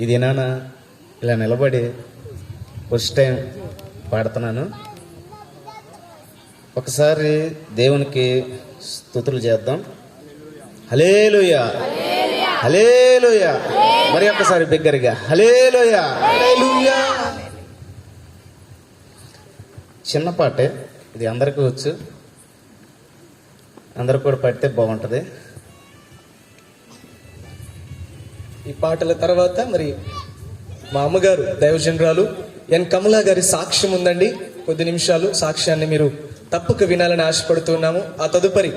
ఇది నాన్న ఇలా నిలబడి ఫస్ట్ టైం పాడుతున్నాను. ఒకసారి దేవునికి స్తుతులు చేద్దాం. హల్లెలూయా హల్లెలూయా. మరి ఒక్కసారి బిగ్గరగా హల్లెలూయా హల్లెలూయా. చిన్న పాటే ఇది, అందరికీ వచ్చు, అందరూ కూడా పడితే బాగుంటుంది. ఈ పాటల తర్వాత మరి మా అమ్మగారు దైవజనురాలు ఎన్ కమలా గారి సాక్ష్యం ఉందండి. కొద్ది నిమిషాలు సాక్ష్యాన్ని మీరు తప్పక వినాలని ఆశపడుతున్నాము. ఆ తదుపరి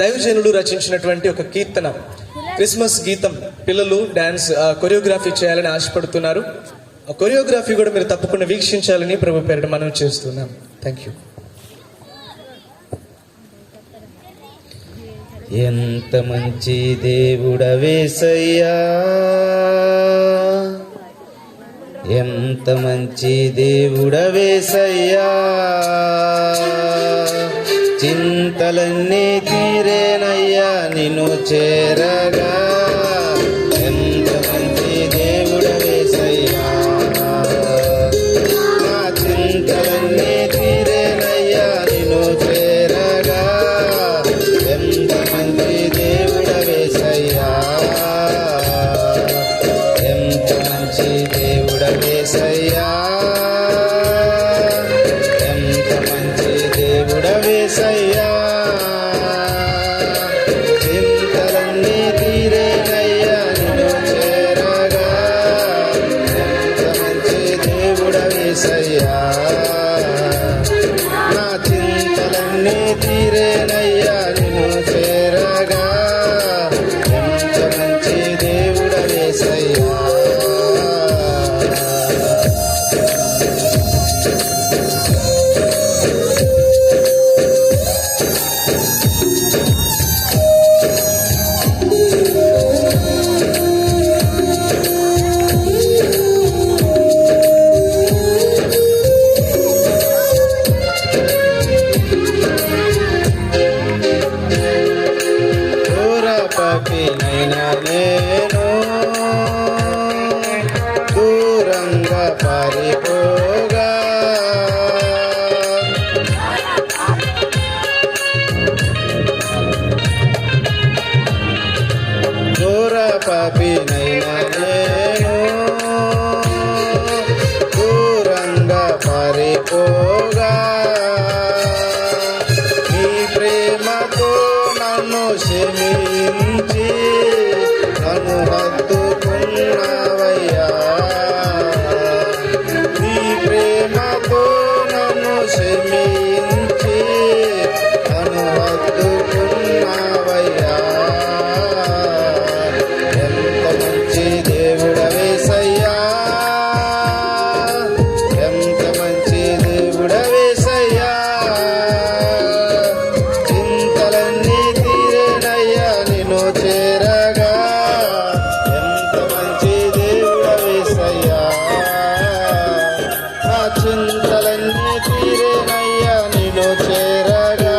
దైవజనులు రచించినటువంటి ఒక కీర్తన, క్రిస్మస్ గీతం, పిల్లలు డాన్స్ కొరియోగ్రఫీ చేయాలని ఆశపడుతున్నారు. ఆ కొరియోగ్రఫీ కూడా మీరు తప్పకుండా వీక్షించాలని ప్రభు పేరిట మనం చేస్తున్నాం. Thank you. ఎంత మంచి దేవుడవేసయ్యా, ఎంత మంచి దేవుడవేసయ్యా, చింతలన్నీ తీరేనయ్యా నిన్ను చేరగా. ఎంత మంచి దేవుడవేసయ్యా, నా చింతలన్నీ తీరేనయ్యా నిన్ను చేరగా. ఎంత మంచి దేవుడవేసయ్యా, ఎంత మంచి దేవుడవేసయ్యా, ఎంత మంచి దేవుడవేసయ్యా, చింతలన్నీ తీరేనయ్యా నిన్ను చేరగా. ఎంత మంచి దేవుడవేసయ్యా, నా చింతలన్నీ తీరేనయ్యా నిన్ను చేరగా. ఎంత మంచి దేవుడవేసయ్యా. పాపినైనా నేను దూరంగా పారిపోగా, ఘోర పాపినైనా నేను దూరంగా పారిపోగా, నీ ప్రేమతో నన్ను క్షమించి నన్ను హత్తుకున్నావయ్యా. నీ ప్రేమతో నన్ను క్షమించి నన్ను హత్తుకున్నావయ్యా. ఎంత మంచి దేవుడవేసయ్యా, ఎంత మంచి దేవుడవేసయ్యా, చింతలన్నీ తీరేనయ్యా నిన్ను చేరగా. ఎంత మంచి దేవుడవేసయ్యా, నా చింతలన్నీ తీరేనయ్యా నిన్ను చేరగా.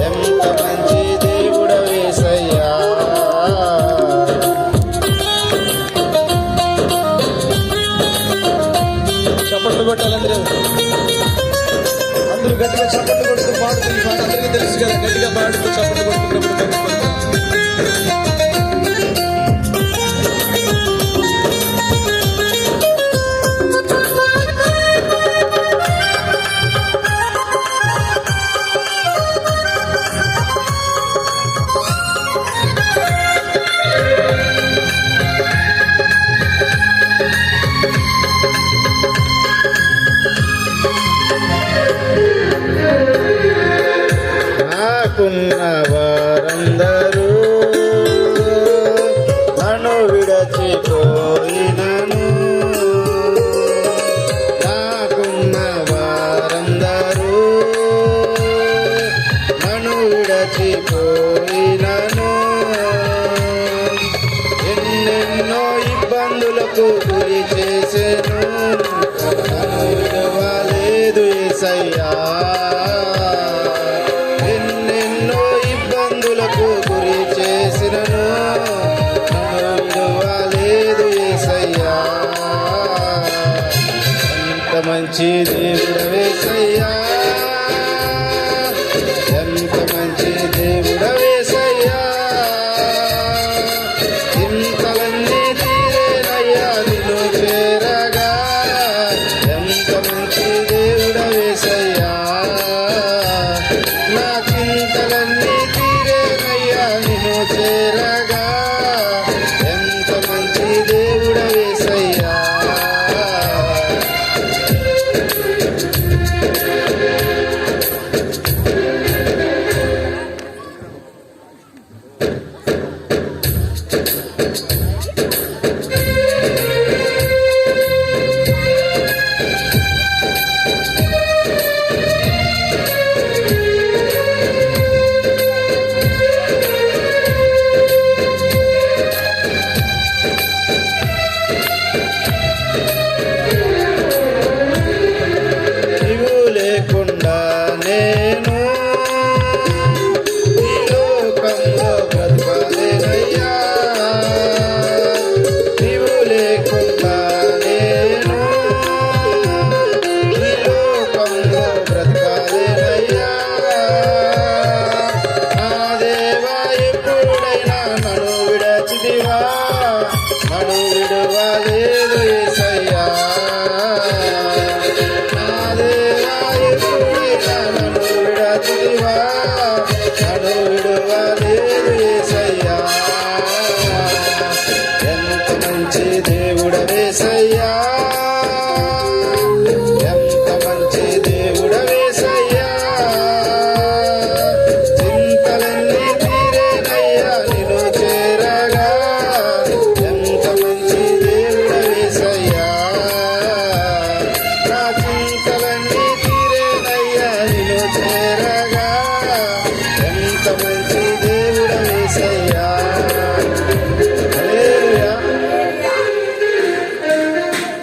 ఎంత మంచి దేవుడవేసయ్యా. చప్పట్లు కొట్టాలందరూ, అందరూ గట్టిగా చప్పట్లు కొడుతూ పాడుతూ ఈ పాట అందరికీ తెలుసు కదా. గట్టిగా పాడుతూ చప్పట్లు కొడుతూ ప్రభుత్వం. నాకున్న వారందరూ నన్ను విడచిపోయినను, నాకున్న వారందరూ నన్ను విడచిపోయినను, ఎన్నెన్నో ఇబ్బందులకు గురి చేసెను, నన్ను విడవలేదు యేసయ్యా. ఎన్నెన్నో ఇబ్బందులకు గురి చేసినను, నన్ను విడవలేదు మంచి దేవుడవేసయ్యా, ఎంత మంచి దేవుడవేసయ్యా. చింతలన్నీ తీరేనయ్యా నిన్ను చేరగా, ఎంత మంచి దేవుడవేసయ్యా. నా చింతలన్నీ తీరేనయ్యా నిన్ను చేరగా, ఎంత మంచి దేవుడవేసయ్యా. నీవు లేకుండా నేను ఈ లోకంలో బ్రతకలేనయ్యా, నీవు లేకుండా నేను ఈ లోకంలో బ్రతకలేనయ్యా. నా దేవా ఎప్పుడైనా నన్ను విడచితివా, నన్ను విడువలేదు యేసయ్యా. నా దేవా ఎప్పుడైనా నన్ను విడచితివా, నన్ను విడువలేదు యేసయ్యా. ఎంత మంచి దేవుడవేసయ్యా,